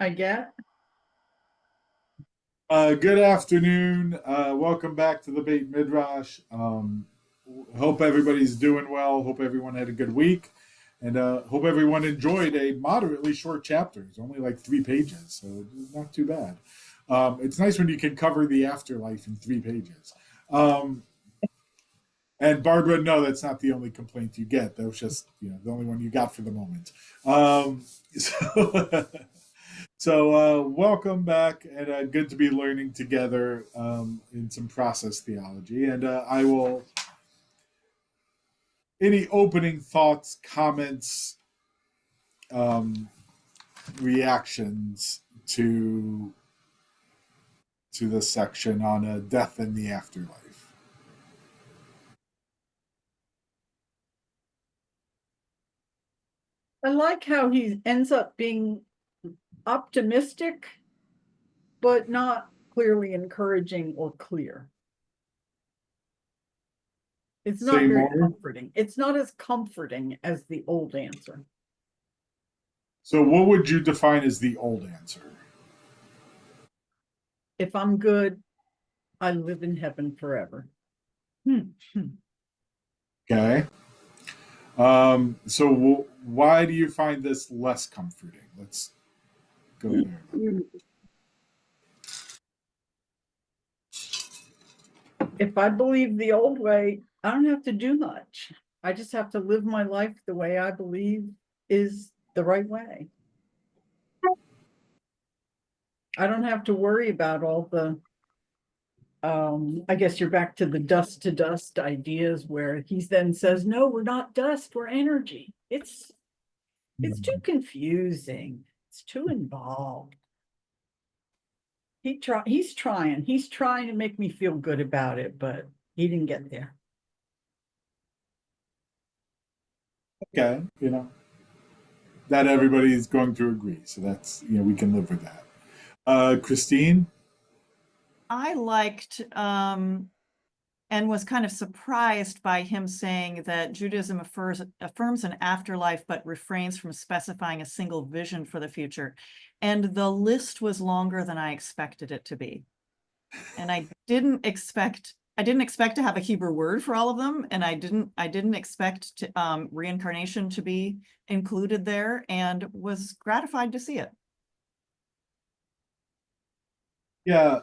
I get. Good afternoon. Welcome back to the Beit Midrash. Hope everybody's doing well. Hope everyone had a good week. And hope everyone enjoyed a moderately short chapter. It's only like 3 pages, so not too bad. It's nice when you can cover the afterlife in 3 pages. Um, and Barbara, no, that's not the only complaint you get. That was just the only one you got for the moment. So So, welcome back, and good to be learning together in some process theology. And I will, any opening thoughts, comments, um, reactions to this section on death and the afterlife. I like how he ends up being optimistic, but not clearly encouraging or clear. It's Say not very more. comforting. It's not as comforting as the old answer. So, what would you define as the old answer? If I'm good, I live in heaven forever. Okay. So, why do you find this less comforting? Let's go there. If I believe the old way, I don't have to do much. I just have to live my life the way I believe is the right way. I don't have to worry about all the I guess you're back to the dust to dust ideas where he then says, no, we're not dust, we're energy. It's too confusing. It's too involved. He's trying to make me feel good about it, but he didn't get there. Okay, that everybody's going to agree. So that's we can live with that. Christine. I liked and was kind of surprised by him saying that Judaism affirms an afterlife, but refrains from specifying a single vision for the future. And the list was longer than I expected it to be. And I didn't expect to have a Hebrew word for all of them, and I didn't expect reincarnation to be included there, and was gratified to see it. Yeah,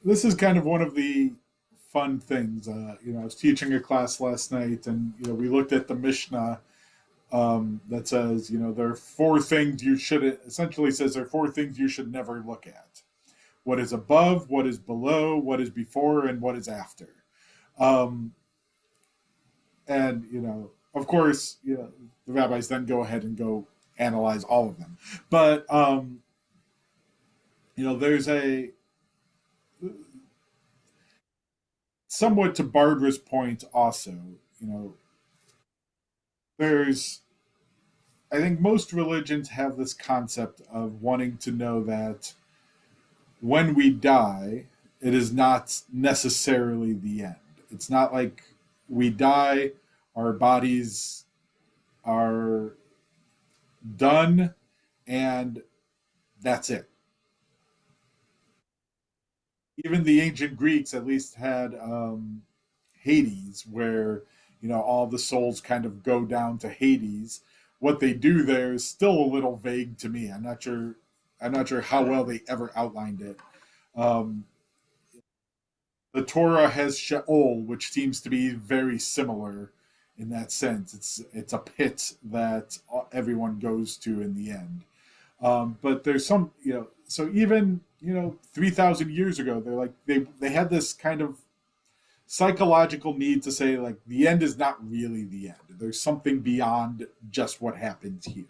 this is kind of one of the fun things. I was teaching a class last night, and we looked at the Mishnah that says, there are four things you should. Essentially, says there are four things you should never look at: what is above, what is below, what is before, and what is after. Um, and of course, the rabbis then go ahead and go analyze all of them, but there's a somewhat to Barbara's point also, there's I think most religions have this concept of wanting to know that when we die, it is not necessarily the end. It's not like we die, our bodies are done, and that's it. Even the ancient Greeks at least had Hades, where all the souls kind of go down to Hades. What they do there is still a little vague to me. I'm not sure. I'm not sure how well they ever outlined it. Um, the Torah has Sheol, which seems to be very similar in that sense. It's a pit that everyone goes to in the end. But there's some, so even 3,000 years ago, they're like they had this kind of psychological need to say like the end is not really the end. There's something beyond just what happens here.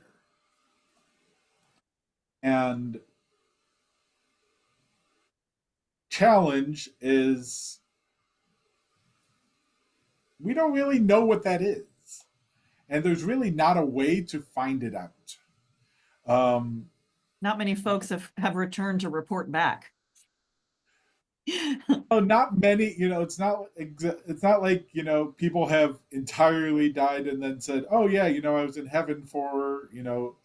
And challenge is we don't really know what that is. And there's really not a way to find it out. Not many folks have returned to report back. Oh, not many. It's not like people have entirely died and then said, "Oh yeah, I was in heaven for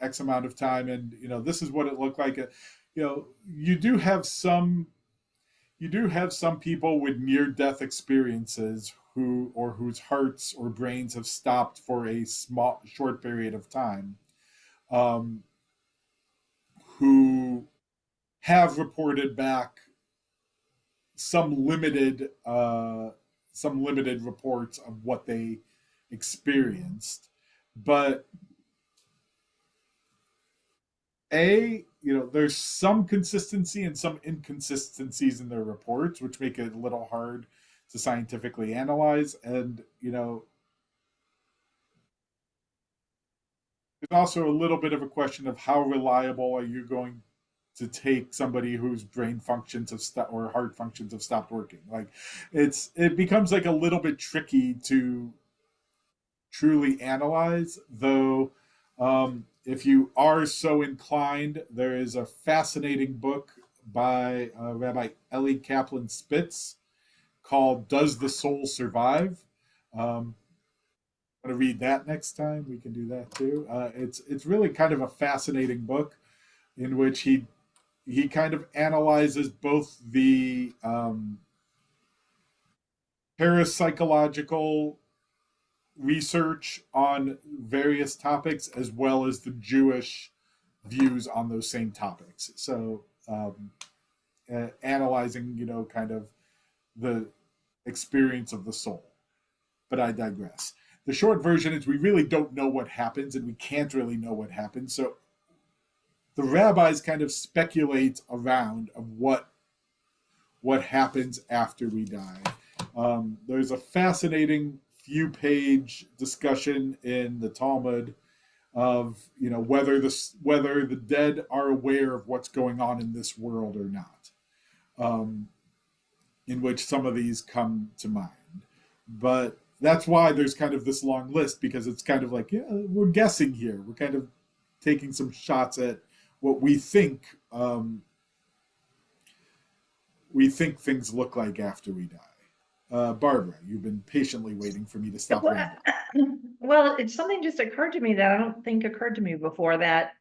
X amount of time, and this is what it looked like." You do have some people with near death experiences whose hearts or brains have stopped for a short period of time, um, who have reported back some limited uh, some limited reports of what they experienced. But there's some consistency and some inconsistencies in their reports, which make it a little hard to scientifically analyze. And there's also a little bit of a question of how reliable are you going to take somebody whose brain functions or heart functions have stopped working. Like it becomes like a little bit tricky to truly analyze, though. If you are so inclined, there is a fascinating book by Rabbi Eli Kaplan Spitz called "Does the Soul Survive?" Want to read that next time? We can do that too. It's really kind of a fascinating book in which he kind of analyzes both the parapsychological research on various topics as well as the Jewish views on those same topics. So analyzing, kind of the experience of the soul. But I digress. The short version is we really don't know what happens, and we can't really know what happens. So the rabbis kind of speculate around of what happens after we die. There's a fascinating few-page discussion in the Talmud of whether the dead are aware of what's going on in this world or not, in which some of these come to mind. But that's why there's kind of this long list, because it's kind of like, yeah, we're guessing here. We're kind of taking some shots at what we think things look like after we die. Barbara, you've been patiently waiting for me to stop rambling. Well, it's something just occurred to me that I don't think occurred to me before, that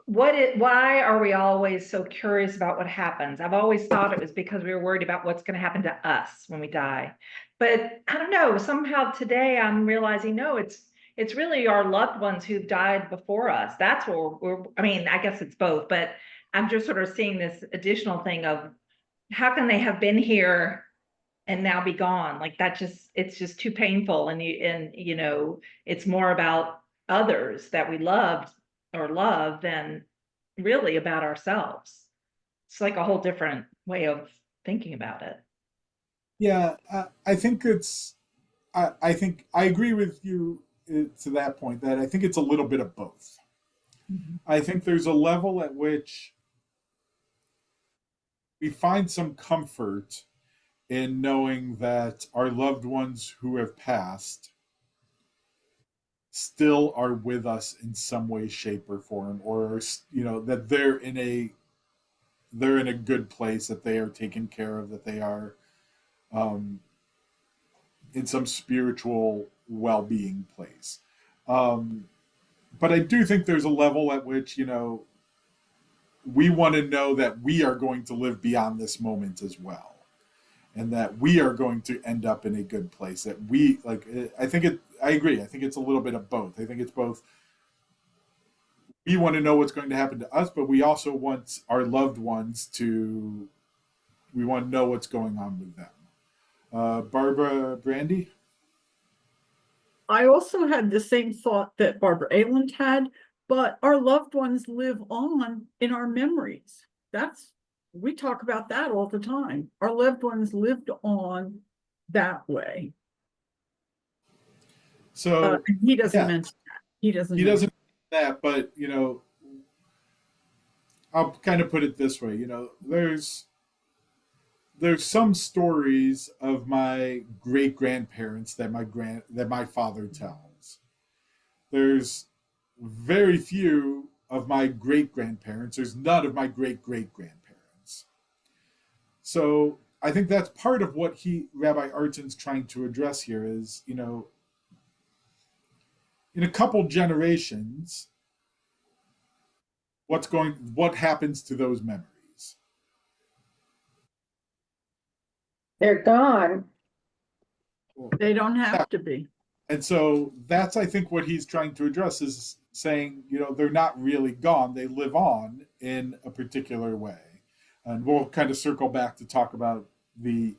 why are we always so curious about what happens? I've always thought it was because we were worried about what's going to happen to us when we die. But I don't know, somehow today I'm realizing, no, it's really our loved ones who've died before us. That's what I mean, I guess it's both, but I'm just sort of seeing this additional thing of how can they have been here and now be gone? Like it's just too painful. And it's more about others that we loved or love than really about ourselves. It's like a whole different way of thinking about it. Yeah, I think I think I agree with you to that point, that I think it's a little bit of both. Mm-hmm. I think there's a level at which we find some comfort in knowing that our loved ones who have passed still are with us in some way, shape, or form, or that they're in a good place, that they are taken care of, that they are in some spiritual well-being place. But I do think there's a level at which we want to know that we are going to live beyond this moment as well, and that we are going to end up in a good place. That we I agree. I think it's a little bit of both. I think it's both. We want to know what's going to happen to us, but we also want our loved ones we want to know what's going on with them. Barbara Brandy? I also had the same thought that Barbara Ayland had, but our loved ones live on in our memories. We talk about that all the time. Our loved ones lived on that way. So he doesn't mention that. He doesn't mention that, but I'll kind of put it this way. There's some stories of my great grandparents that my father tells. There's very few of my great grandparents. There's none of my great great grandparents. So I think that's part of what Rabbi Artson's trying to address here is, in a couple generations, what happens to those memories? They're gone. They don't have to be. And so that's, I think, what he's trying to address is saying, they're not really gone. They live on in a particular way. And we'll kind of circle back to talk about the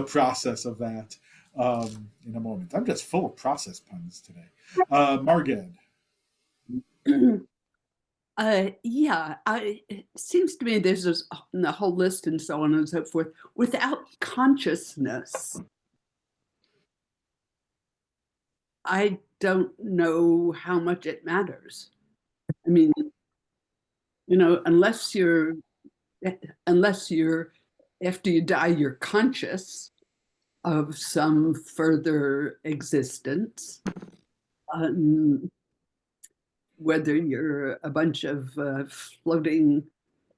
process of that in a moment. I'm just full of process puns today. Marged. It seems to me there's a whole list and so on and so forth. Without consciousness, I don't know how much it matters. I mean, unless you're after you die, you're conscious of some further existence. Whether you're a bunch of floating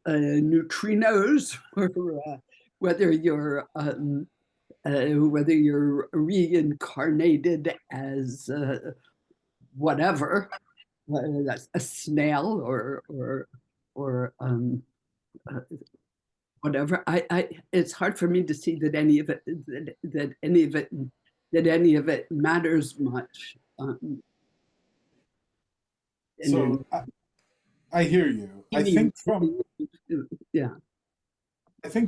neutrinos, or whether you're reincarnated as whatever, that's a snail or whatever. It's hard for me to see that any of it matters much. So I hear you. I think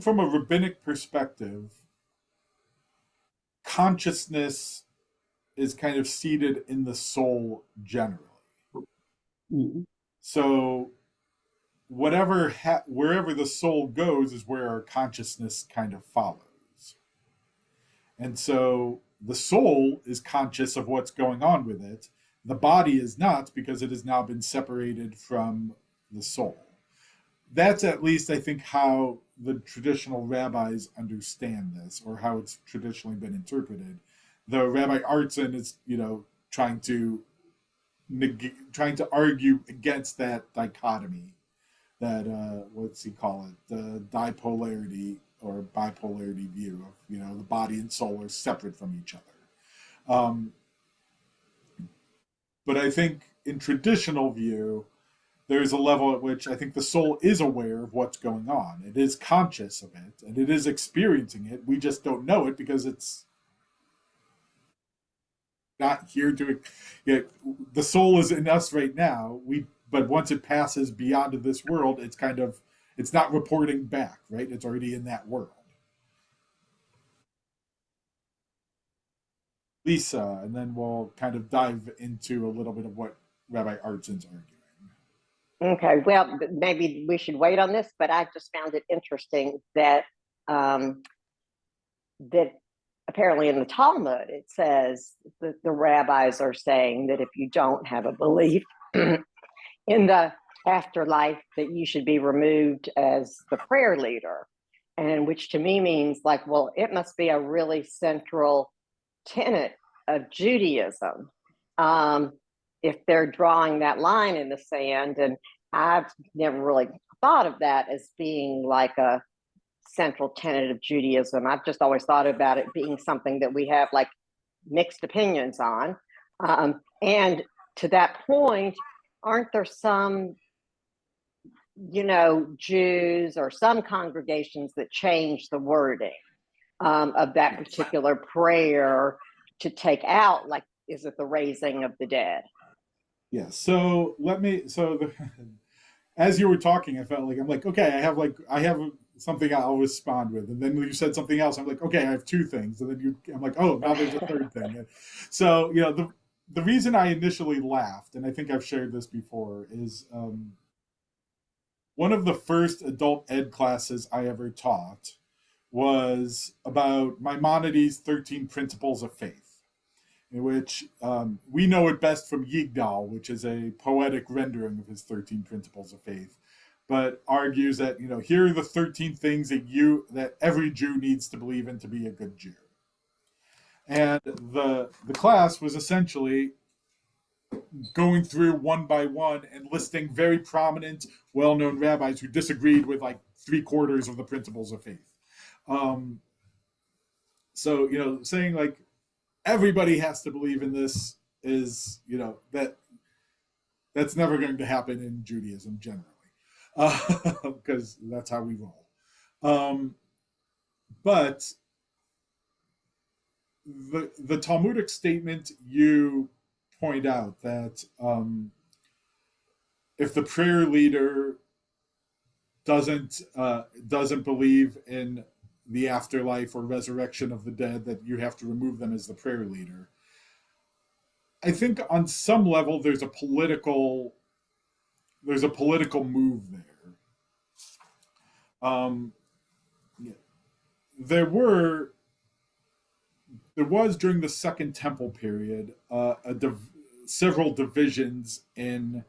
from a rabbinic perspective, consciousness is kind of seated in the soul generally. Mm-hmm. So wherever the soul goes is where our consciousness kind of follows. And so the soul is conscious of what's going on with it. The body is not, because it has now been separated from the soul. That's at least, I think, how the traditional rabbis understand this, or how it's traditionally been interpreted. The Rabbi Artson is, trying to argue against that dichotomy, that what's he call it, the dipolarity or bipolarity view of the body and soul are separate from each other. But I think in traditional view, there's a level at which I think the soul is aware of what's going on. It is conscious of it, and it is experiencing it. We just don't know it because it's not here to. The soul is in us right now. But once it passes beyond this world, it's not reporting back, right? It's already in that world. Lisa, and then we'll kind of dive into a little bit of what Rabbi Artson's arguing. Okay, well, maybe we should wait on this, but I just found it interesting that that apparently in the Talmud it says that the rabbis are saying that if you don't have a belief in the afterlife, that you should be removed as the prayer leader, and which to me means like, well, it must be a really central tenet of Judaism if they're drawing that line in the sand. And I've never really thought of that as being like a central tenet of Judaism. I've just always thought about it being something that we have like mixed opinions on. And to that point, aren't there some Jews or some congregations that change the wording of that particular prayer to take out, like, is it the raising of the dead? Yeah. So as you were talking, I felt like I'm like, okay, I have something I'll respond with, and then you said something else. I'm like, okay, I have two things, and then I'm like, oh, now there's a third thing. And so the reason I initially laughed, and I think I've shared this before, is one of the first adult ed classes I ever taught was about Maimonides' 13 Principles of Faith, in which we know it best from Yigdal, which is a poetic rendering of his 13 Principles of Faith, but argues that, here are the 13 things that every Jew needs to believe in to be a good Jew. And the class was essentially going through one by one and listing very prominent, well-known rabbis who disagreed with like 3/4 of the principles of faith. Um, so saying like everybody has to believe in this is that's never going to happen in Judaism generally, because that's how we roll. But the Talmudic statement you point out that if the prayer leader doesn't believe in the afterlife or resurrection of the dead, that you have to remove them as the prayer leader. I think on some level there's a political move there. There was during the Second Temple period several divisions in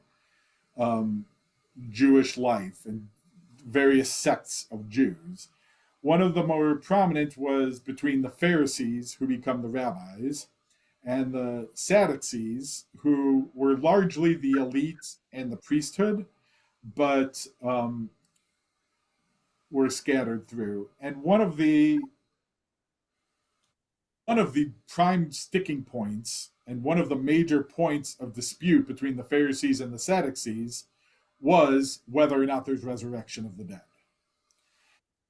Jewish life and various sects of Jews. One of the more prominent was between the Pharisees, who become the rabbis, and the Sadducees, who were largely the elite and the priesthood, but were scattered through. And one of the prime sticking points and one of the major points of dispute between the Pharisees and the Sadducees was whether or not there's resurrection of the dead.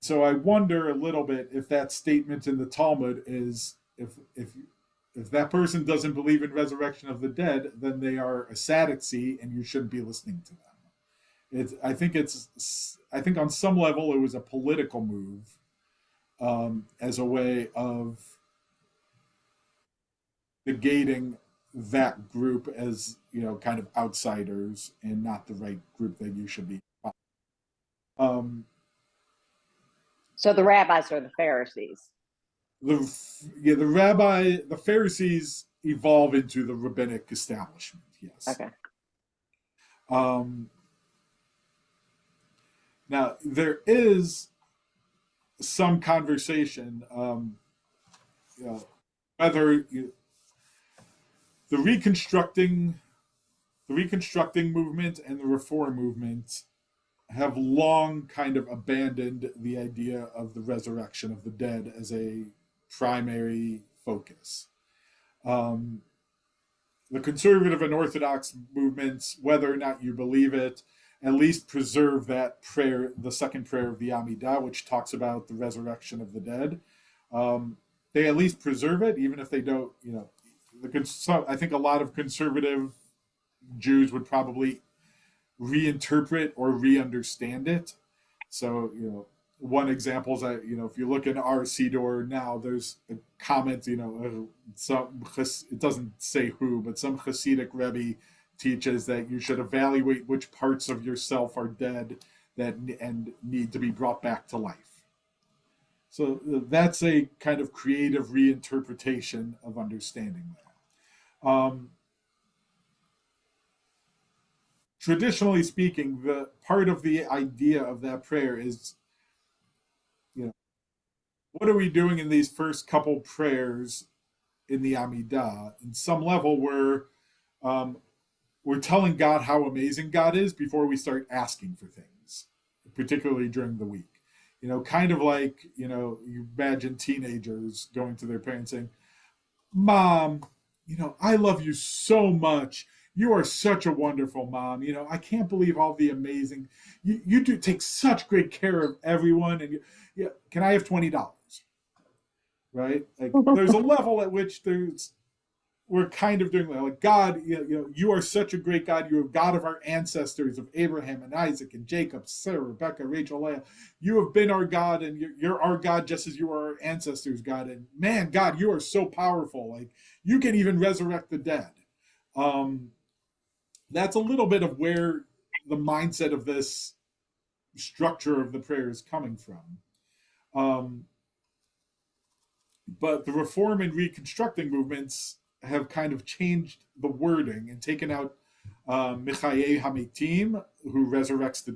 So I wonder a little bit if that statement in the Talmud is if that person doesn't believe in resurrection of the dead, then they are a Sadducee and you shouldn't be listening to them. I think on some level it was a political move, as a way of negating that group as kind of outsiders and not the right group that you should be. So the rabbis are the Pharisees. The Pharisees evolve into the rabbinic establishment. Yes. Okay. Now there is some conversation whether the reconstructing movement and the reform movement have long kind of abandoned the idea of the resurrection of the dead as a primary focus. The conservative and Orthodox movements, whether or not you believe it, at least preserve that prayer, the second prayer of the Amidah, which talks about the resurrection of the dead. They at least preserve it, even if they don't, I think a lot of conservative Jews would probably reinterpret or re-understand it. So, one example is that, if you look in our Siddur now, there's a comment, it doesn't say who, but some Hasidic Rebbe teaches that you should evaluate which parts of yourself are dead and need to be brought back to life. So that's a kind of creative reinterpretation of understanding that. Traditionally speaking, the part of the idea of that prayer is, what are we doing in these first couple prayers in the Amidah? In some level, we're telling God how amazing God is before we start asking for things, particularly during the week. Kind of like, you imagine teenagers going to their parents saying, "Mom, I love you so much. You are such a wonderful mom. I can't believe all the amazing, you do take such great care of everyone. And can I have $20? Right? Like, there's a level at which we're kind of doing like, God, you are such a great God. You are God of our ancestors, of Abraham and Isaac and Jacob, Sarah, Rebecca, Rachel, Leah. You have been our God, and you're our God just as you are our ancestors, God. And man, God, you are so powerful. Like, you can even resurrect the dead." That's a little bit of where the mindset of this structure of the prayer is coming from. But the reform and reconstructing movements have kind of changed the wording and taken out Michaye Hamitim, who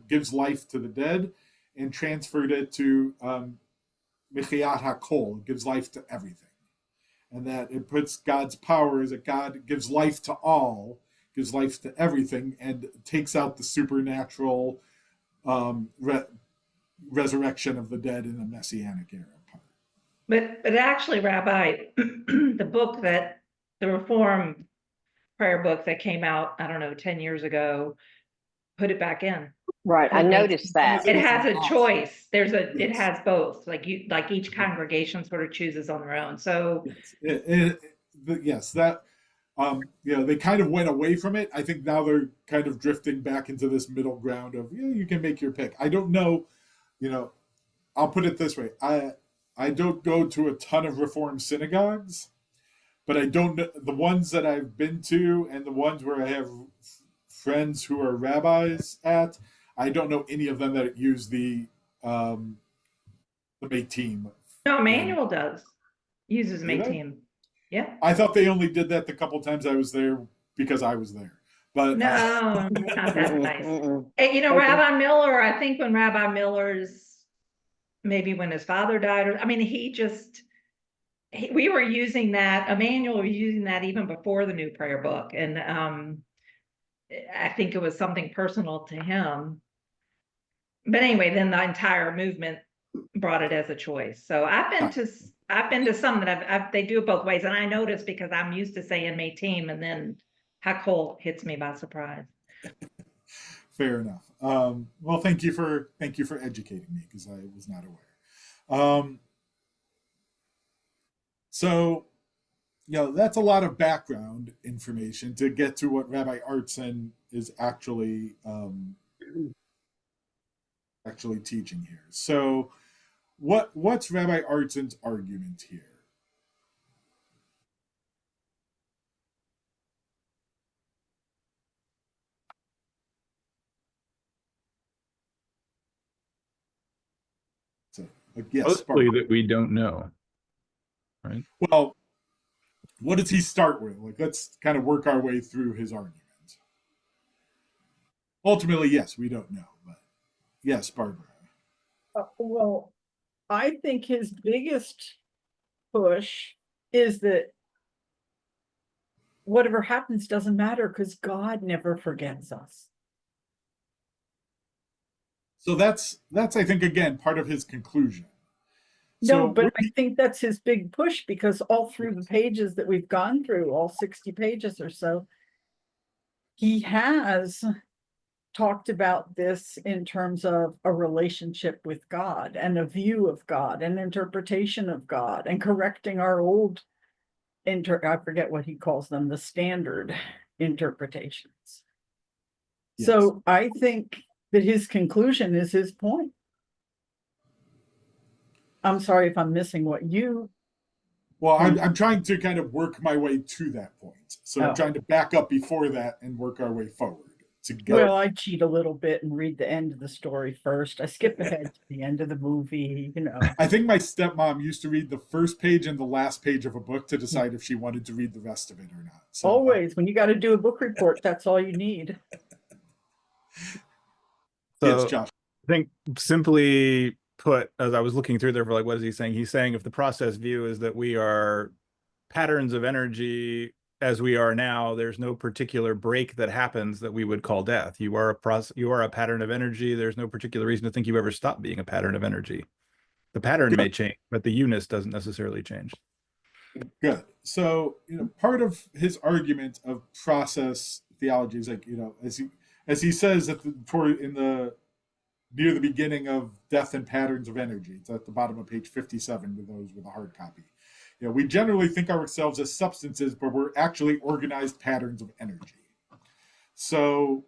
gives life to the dead, and transferred it to Michayat HaKol, gives life to everything. And that it puts God's power is that God gives life to all, gives life to everything, and takes out the supernatural um, re- resurrection of the dead in the Messianic era part. But actually, Rabbi, the book that the Reform prayer book that came out, I don't know, 10 years ago, put it back in. Right. I It makes- noticed that. It has a choice. It Yes. has both. Like each congregation sort of chooses on their own. So Yes, that they kind of went away from it. I think now they're kind of drifting back into this middle ground of you can make your pick. I don't know, I'll put it this way: I don't go to a ton of Reform synagogues, but I don't know the ones that I've been to and the ones where I have friends who are rabbis at. I don't know any of them that use the team. no, Emmanuel uses Do they? Mayteam. Yeah. I thought they only did that the couple times I was there because I was there. But No, not that nice. Mm-mm. And, Okay. Rabbi Miller, I think when Rabbi Miller's, maybe when his father died, or I mean, we were using that, Emmanuel was using that even before the new prayer book. And I think it was something personal to him. But anyway, then the entire movement brought it as a choice. So I've been to some that they do it both ways. And I noticed because I'm used to saying Mayteam, and then Hakol hits me by surprise. fair enough. Well, thank you for educating me because I was not aware. So, that's a lot of background information to get to what Rabbi Artson is actually teaching here. So, what's Rabbi Artson's argument here? So, yes, mostly that we don't know, right? Well, what does he start with? Like, let's kind of work our way through his argument. Ultimately, yes, we don't know, but yes, Barbara. Well, I think his biggest push is that whatever happens doesn't matter because God never forgets us. So that's I think again part of his conclusion. No, but I think that's his big push because all through the pages that we've gone through, all 60 pages or so, he has talked about this in terms of a relationship with God and a view of God and interpretation of God and correcting our old I forget what he calls them, the standard interpretations. Yes. So I think that his conclusion is his point. I'm sorry if I'm missing what you. Well, I'm trying to kind of work my way to that point. So I'm Oh. trying to back up before that and work our way forward to get. Well, I cheat a little bit and read the end of the story first. I skip ahead to the end of the movie, I think my stepmom used to read the first page and the last page of a book to decide if she wanted to read the rest of it or not. So, always, when you got to do a book report, that's all you need. yes, So Josh. I think simply put, as I was looking through there for like, what is he saying? He's saying if the process view is that we are patterns of energy as we are now, there's no particular break that happens that we would call death. You are a pattern of energy. There's no particular reason to think you ever stop being a pattern of energy. The pattern may change, but the unit doesn't necessarily change. Good. So, part of his argument of process theology is like, as he says near the beginning of Death and Patterns of Energy. It's at the bottom of page 57 with those with a hard copy. We generally think ourselves as substances, but we're actually organized patterns of energy. So,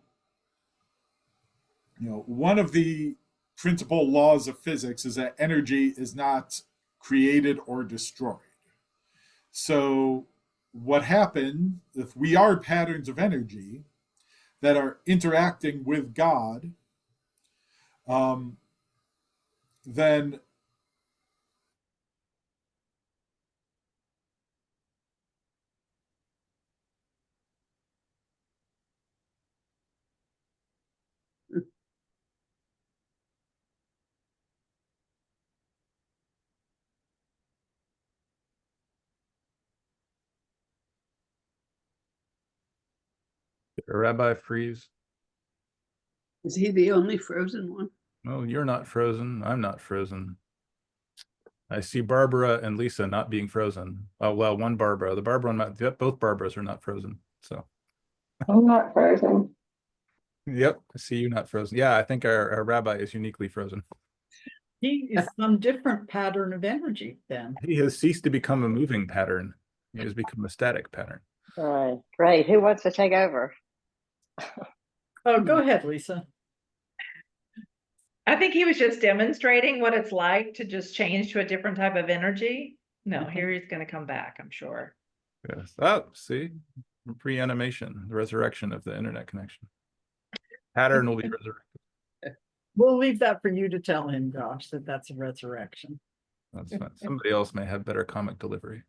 one of the principal laws of physics is that energy is not created or destroyed. So, what happened if we are patterns of energy that are interacting with God, then Rabbi freeze. Is he the only frozen one? No, you're not frozen. I'm not frozen. I see Barbara and Lisa not being frozen. Oh, well, one Barbara. The Barbara one, yep, both Barbaras are not frozen. So, I'm not frozen. yep, I see you not frozen. Yeah, I think our rabbi is uniquely frozen. He is some different pattern of energy then. He has ceased to become a moving pattern. He has become a static pattern. All right, great. Who wants to take over? Oh, go ahead, Lisa. I think he was just demonstrating what it's like to just change to a different type of energy. No, here he's going to come back, I'm sure. Yes. Oh, see, pre-animation, the resurrection of the internet connection. Pattern will be resurrected. We'll leave that for you to tell him, Josh, that that's a resurrection. That's fine. Somebody else may have better comic delivery.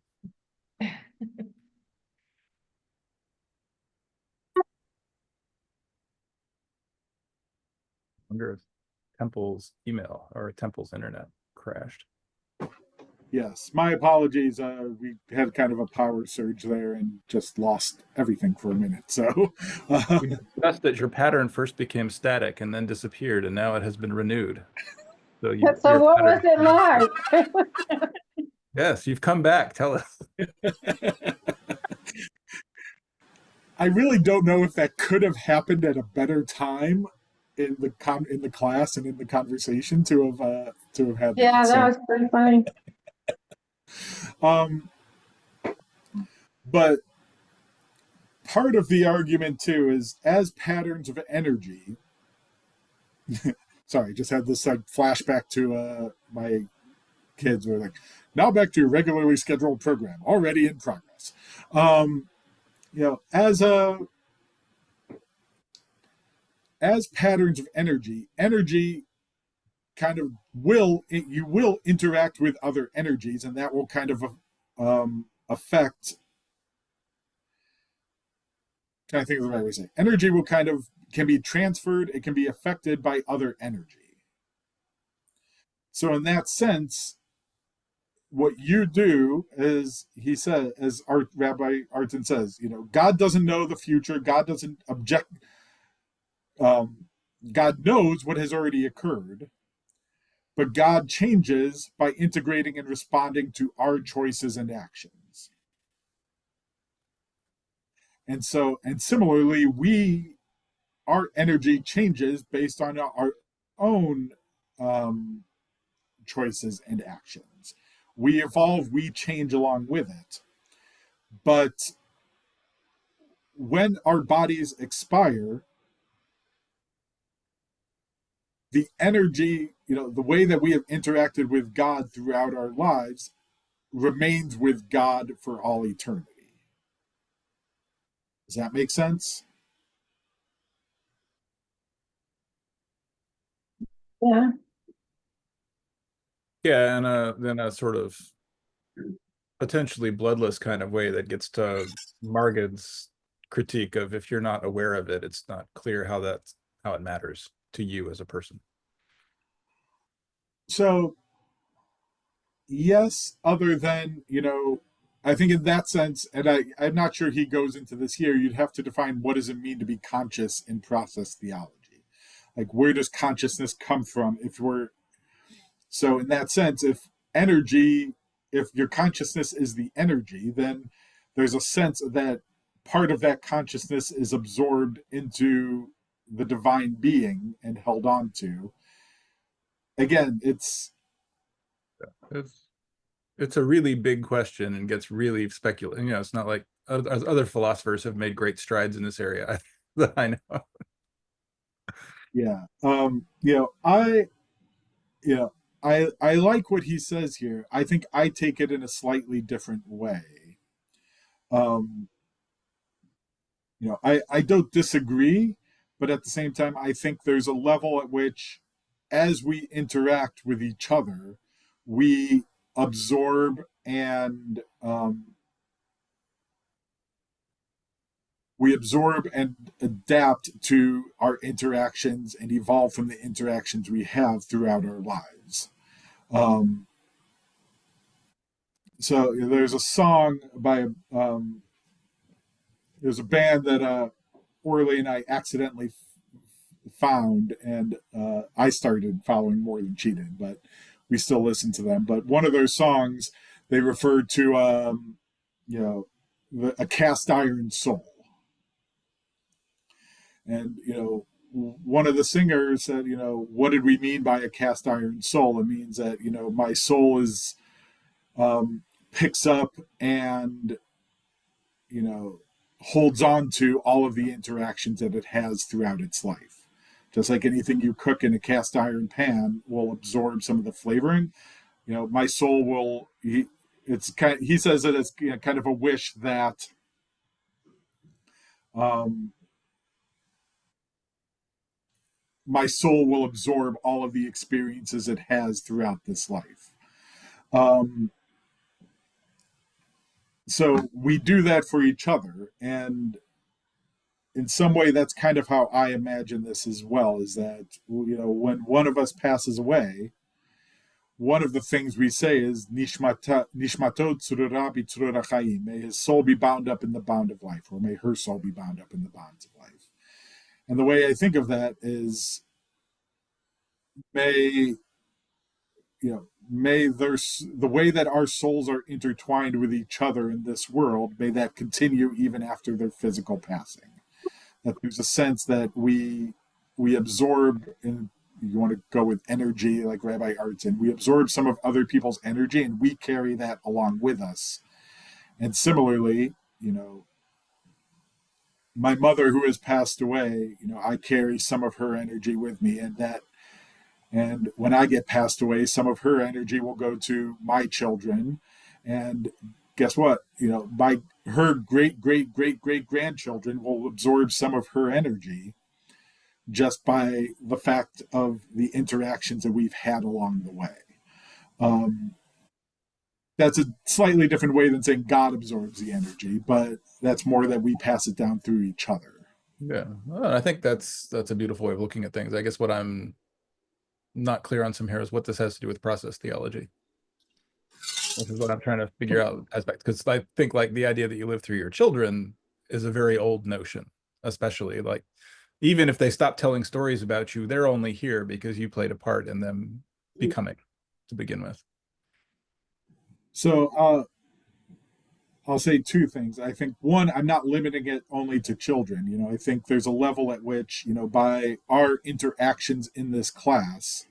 Wonder if Temple's email or Temple's internet crashed. Yes, my apologies. We had kind of a power surge there and just lost everything for a minute. So We discussed that your pattern first became static and then disappeared, and now it has been renewed. So, So your what pattern- was it like? Yes, you've come back. Tell us. I really don't know if that could have happened at a better time in the class and in the conversation to have had. Yeah, So, that was pretty funny. but part of the argument too is as patterns of energy. Sorry, just had this like flashback to my kids were like, now back to your regularly scheduled program, already in progress. As patterns of energy kind of you will interact with other energies, and that will kind of affect. I think of the right way to say energy will can be transferred, it can be affected by other energy. So in that sense, what you do is, he said, as Rabbi Artson says, God doesn't know the future. God doesn't object. God knows what has already occurred, but God changes by integrating and responding to our choices and actions. And similarly, our energy changes based on our own choices and actions. We evolve, we change along with it. But when our bodies expire, the energy, the way that we have interacted with God throughout our lives remains with God for all eternity. Does that make sense? Yeah. Yeah, and then a sort of potentially bloodless kind of way that gets to Margid's critique of, if you're not aware of it, it's not clear how it matters to you as a person. So, yes, other than, I think in that sense, and I'm not sure he goes into this here, you'd have to define what does it mean to be conscious in process theology. Like, where does consciousness come from? So in that sense, if your consciousness is the energy, then there's a sense that part of that consciousness is absorbed into the divine being and held on to. Again, it's a really big question and gets really speculative. It's not like other philosophers have made great strides in this area that I know. Yeah. I like what he says here. I think I take it in a slightly different way. I don't disagree, but at the same time, I think there's a level at which, as we interact with each other, we absorb and adapt to our interactions and evolve from the interactions we have throughout our lives. So there's a song by there's a band that Orly and I accidentally found, and I started following more than she did, but we still listen to them. But one of their songs, they referred to, a cast iron soul. And, one of the singers said, what did we mean by a cast iron soul? It means that, my soul is, picks up and, holds on to all of the interactions that it has throughout its life. Just like anything you cook in a cast iron pan will absorb some of the flavoring, my soul will, he says that it's kind of a wish that, my soul will absorb all of the experiences it has throughout this life. So we do that for each other. And in some way, that's kind of how I imagine this as well, is that, when one of us passes away, one of the things we say is, Nishmato tzurura b'tzurura chaim. May his soul be bound up in the bound of life, or may her soul be bound up in the bonds of life. And the way I think of that is, may the way that our souls are intertwined with each other in this world, may that continue even after their physical passing. That there's a sense that we absorb, and you want to go with energy like Rabbi Artson, we absorb some of other people's energy and we carry that along with us. And similarly, my mother who has passed away, I carry some of her energy with me, and when I get passed away, some of her energy will go to my children. And guess what? Her great, great, great, great grandchildren will absorb some of her energy just by the fact of the interactions that we've had along the way. That's a slightly different way than saying God absorbs the energy, but that's more that we pass it down through each other. Yeah, well, I think that's a beautiful way of looking at things. I guess what I'm not clear on some here is what this has to do with process theology. This is what I'm trying to figure out aspects, because I think like the idea that you live through your children is a very old notion, especially like even if they stop telling stories about you, they're only here because you played a part in them becoming to begin with. So I'll say two things. I think one, I'm not limiting it only to children. I think there's a level at which, by our interactions in this class,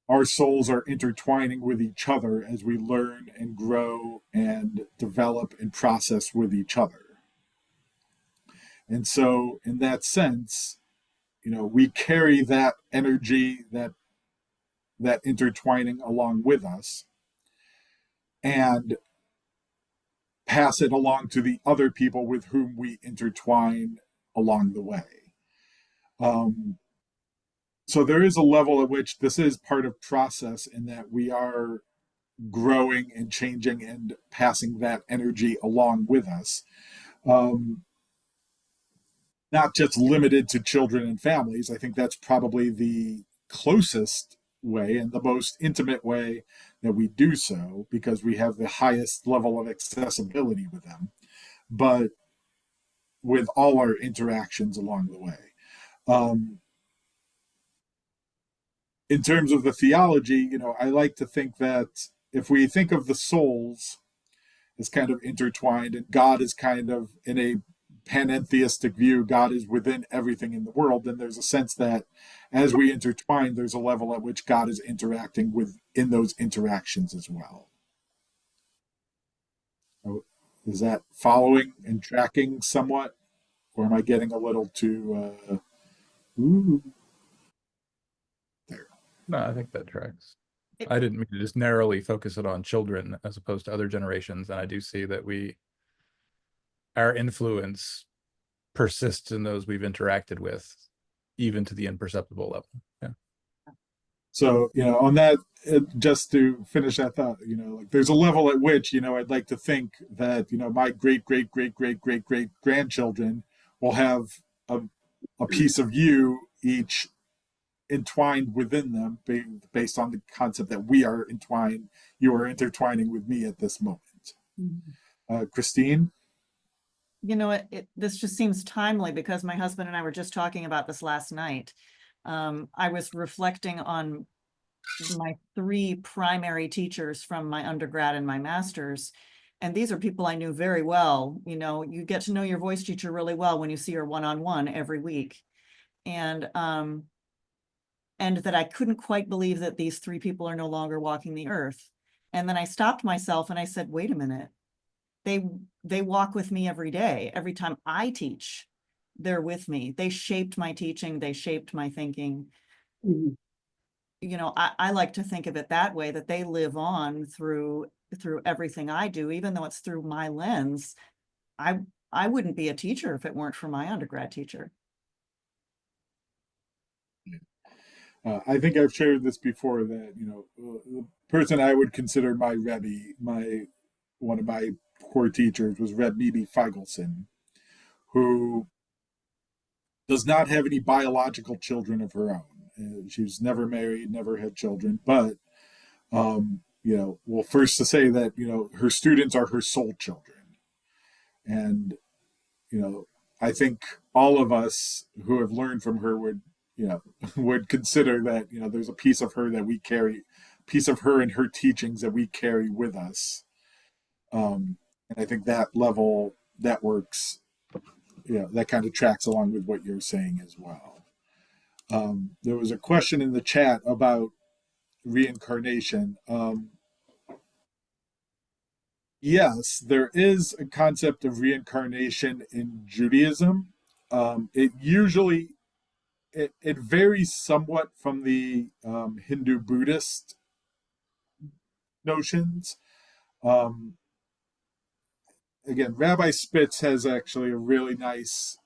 our souls are intertwining with each other as we learn and grow and develop and process with each other. And so in that sense, we carry that energy, that intertwining along with us, and pass it along to the other people with whom we intertwine along the way. So there is a level at which this is part of process, in that we are growing and changing and passing that energy along with us. Not just limited to children and families. I think that's probably the closest way and the most intimate way that we do so, because we have the highest level of accessibility with them, but with all our interactions along the way. In terms of the theology, I like to think that if we think of the souls as kind of intertwined, and God is kind of, in a panentheistic view, God is within everything in the world, then there's a sense that as we intertwine, there's a level at which God is interacting in those interactions as well. Is that following and tracking somewhat? Or am I getting a little too there? No, I think that tracks. I didn't mean to just narrowly focus it on children as opposed to other generations. And I do see that our influence persists in those we've interacted with, even to the imperceptible level. Yeah. So, on that, just to finish that thought, like there's a level at which, I'd like to think that, my great, great, great, great, great, great grandchildren will have a piece of you each entwined within them, based on the concept that we are entwined, you are intertwining with me at this moment. Mm-hmm. Christine? You know, this just seems timely because my husband and I were just talking about this last night. I was reflecting on my three primary teachers from my undergrad and my master's. And these are people I knew very well. You know, you get to know your voice teacher really well when you see her one-on-one every week. And that I couldn't quite believe that these three people are no longer walking the earth. And then I stopped myself and I said, wait a minute. They walk with me every day. Every time I teach, they're with me. They shaped my teaching. They shaped my thinking. Mhm. You know, I like to think of it that way, that they live on through everything I do, even though it's through my lens. I wouldn't be a teacher if it weren't for my undergrad teacher. I think I've shared this before that, the person I would consider my Rebbe, one of my core teachers was Reb Mimi Feigelson, who does not have any biological children of her own. She was never married, never had children, but well, first to say that her students are her soul children, and I think all of us who have learned from her would consider that there's a piece of her that we carry, piece of her and her teachings that we carry with us, and I think that level that works, that kind of tracks along with what you're saying as well. There was a question in the chat about reincarnation. Yes, there is a concept of reincarnation in Judaism. It varies somewhat from the Hindu Buddhist notions. Again, Rabbi Spitz has actually a really nice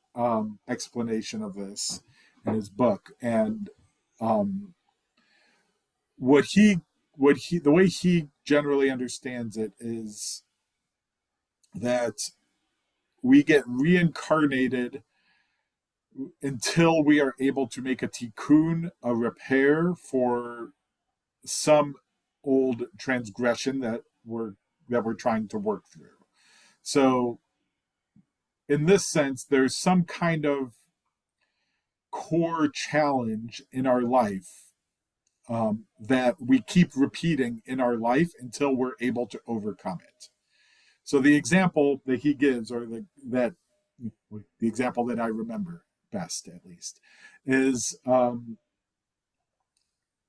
explanation of this in his book, and um, the way he generally understands it is that we get reincarnated until we are able to make a tikkun, a repair for some old transgression that we're trying to work through. So in this sense, there's some kind of core challenge in our life that we keep repeating in our life until we're able to overcome it. So the example that he gives, or the example that I remember best, at least, is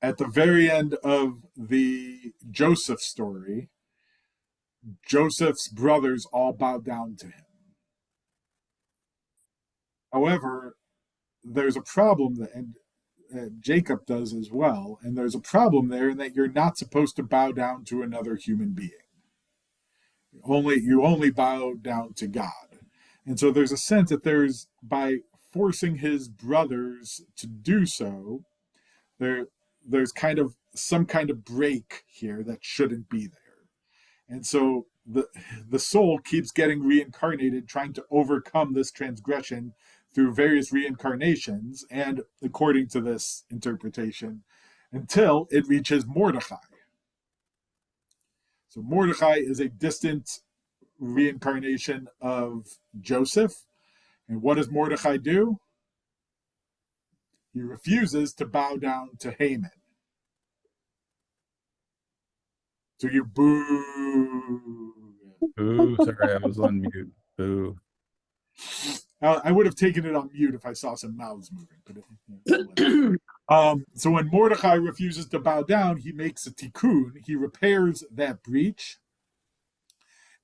at the very end of the Joseph story. Joseph's brothers all bow down to him. However, there's a problem and Jacob does as well, and there's a problem there in that you're not supposed to bow down to another human being. You only bow down to God. And so there's a sense that by forcing his brothers to do so, there's kind of some kind of break here that shouldn't be there. And so the soul keeps getting reincarnated, trying to overcome this transgression through various reincarnations, and according to this interpretation, until it reaches Mordechai. So Mordechai is a distant reincarnation of Joseph. And what does Mordechai do? He refuses to bow down to Haman. So you boo. Ooh, sorry, I was on mute. Ooh. I would have taken it on mute if I saw some mouths moving. So when Mordechai refuses to bow down, he makes a tikkun. He repairs that breach.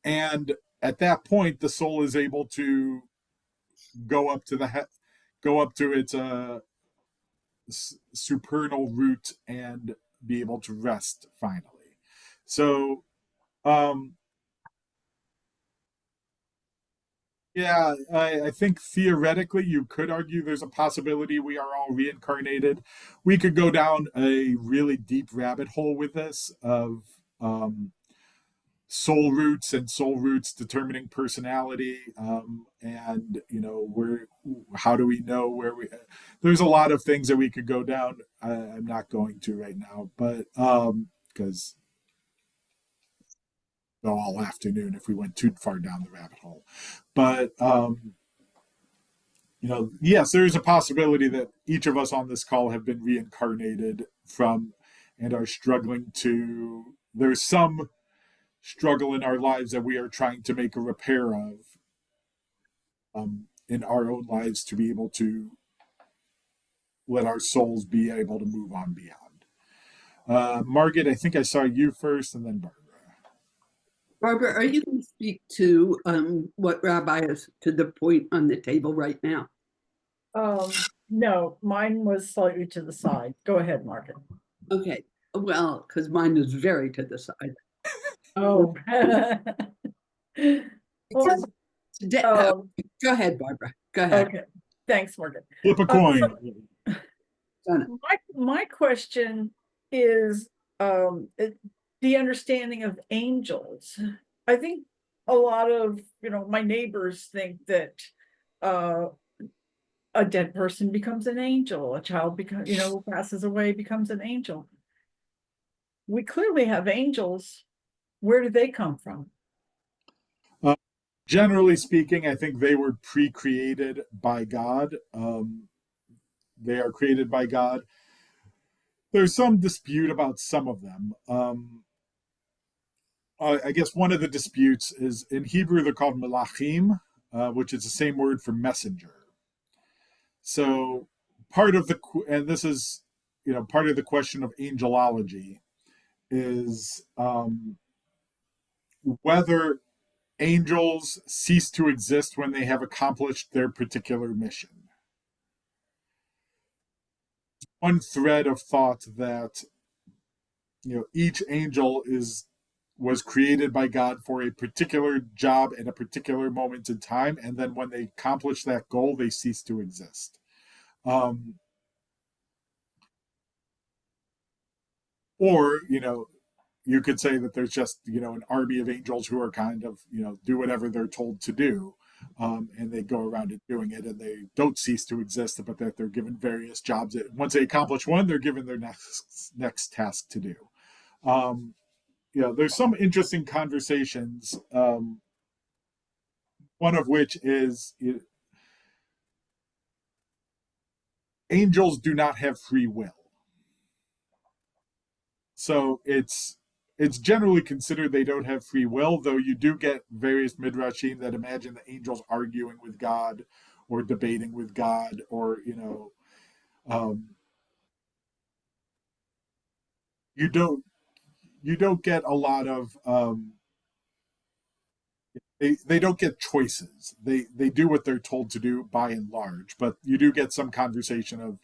And at that point, the soul is able to go up to its supernal root and be able to rest finally. So, yeah, I think theoretically you could argue there's a possibility we are all reincarnated. We could go down a really deep rabbit hole with this of soul roots and soul roots determining personality, and how do we know where there's a lot of things that we could go down. I'm not going to right now, but because go all afternoon if we went too far down the rabbit hole. But yes, there is a possibility that each of us on this call have been reincarnated from and are struggling to. There's some struggle in our lives that we are trying to make a repair of in our own lives to be able to let our souls be able to move on beyond. Margaret, I think I saw you first, and then Barbara. Barbara, are you going to speak to what Rabbi is to the point on the table right now? No, mine was slightly to the side. Go ahead, Margaret. Okay, well, because mine is very to the side. Oh. Well, Today, go ahead, Barbara. Go ahead. okay, thanks, Margaret. Flip a coin. My question is the understanding of angels. I think a lot of my neighbors think that a dead person becomes an angel, a child passes away, becomes an angel. We clearly have angels. Where do they come from? Generally speaking, I think they were pre-created by God. They are created by God. There's some dispute about some of them. I guess one of the disputes is in Hebrew they're called malachim, which is the same word for messenger. So part of this is part of the question of angelology is whether angels cease to exist when they have accomplished their particular mission. One thread of thought that each angel was created by God for a particular job at a particular moment in time, and then when they accomplish that goal, they cease to exist. Or you could say that there's just an army of angels who are kind of do whatever they're told to do, and they go around and doing it, and they don't cease to exist, but that they're given various jobs. Once they accomplish one, they're given their next task to do. There's some interesting conversations. One of which is angels do not have free will. So it's generally considered they don't have free will, though you do get various midrashim that imagine the angels arguing with God or debating with God, or you don't get a lot of they don't get choices. They do what they're told to do by and large, but you do get some conversation of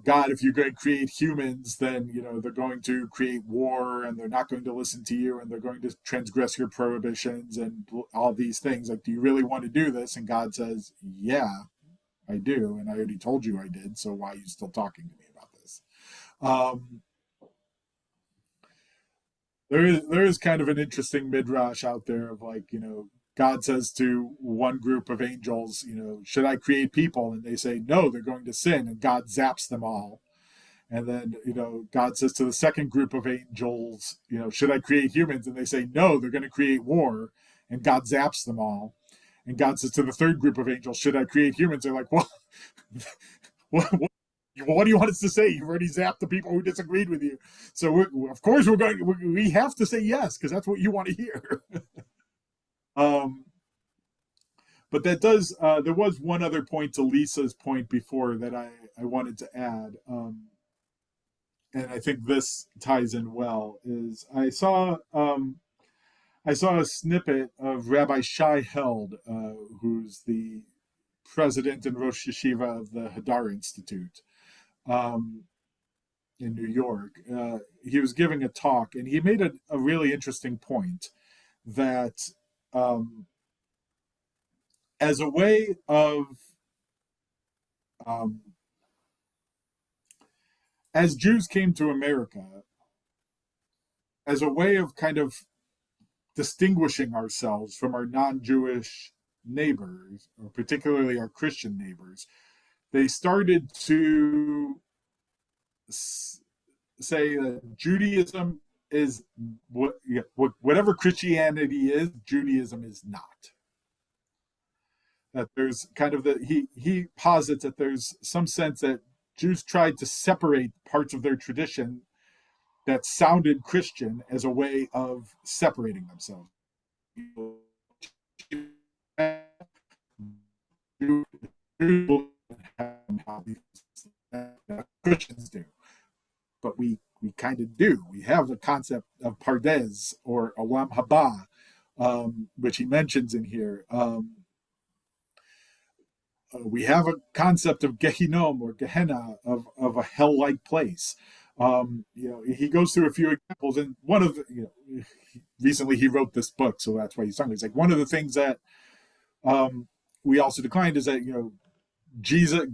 God, if you're going to create humans, then they're going to create war, and they're not going to listen to you, and they're going to transgress your prohibitions and all these things. Like, do you really want to do this? And God says, yeah, I do, and I already told you I did, so why are you still talking to me about this? There is kind of an interesting midrash out there of God says to one group of angels, should I create people? And they say, no, they're going to sin. And God zaps them all. And then, God says to the second group of angels, should I create humans? And they say, no, they're going to create war. And God zaps them all. And God says to the third group of angels, should I create humans? They're like, well, what do you want us to say? You've already zapped the people who disagreed with you. So of course we have to say yes, because that's what you want to hear. But that does, there was one other point to Lisa's point before that I wanted to add. And I think this ties in well, is I saw a snippet of Rabbi Shai Held, who's the president and Rosh Yeshiva of the Hadar Institute in New York. He was giving a talk, and he made a really interesting point that as a way of as Jews came to America, as a way of kind of distinguishing ourselves from our non-Jewish neighbors, or particularly our Christian neighbors, they started to say that Judaism is whatever Christianity is, Judaism is not. That there's kind of he posits that there's some sense that Jews tried to separate parts of their tradition that sounded Christian as a way of separating themselves. Christians do, but we kind of do. We have a concept of Pardes or Olam Haba, which he mentions in here. We have a concept of Gehinom or Gehenna, of a hell-like place. He goes through a few examples, and one of the, recently he wrote this book, so that's why he's talking. It's like one of the things that we also declined is that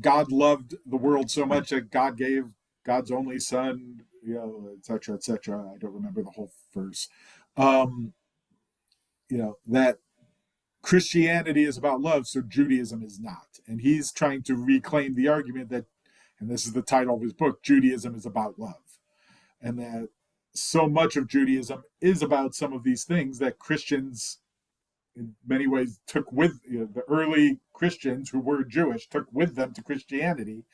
God loved the world so much that God gave God's only Son, et cetera, et cetera. I don't remember the whole verse. That Christianity is about love, so Judaism is not. And he's trying to reclaim the argument that, and this is the title of his book, Judaism is about love. And that so much of Judaism is about some of these things that Christians, in many ways, took with the early Christians who were Jewish, took with them to Christianity.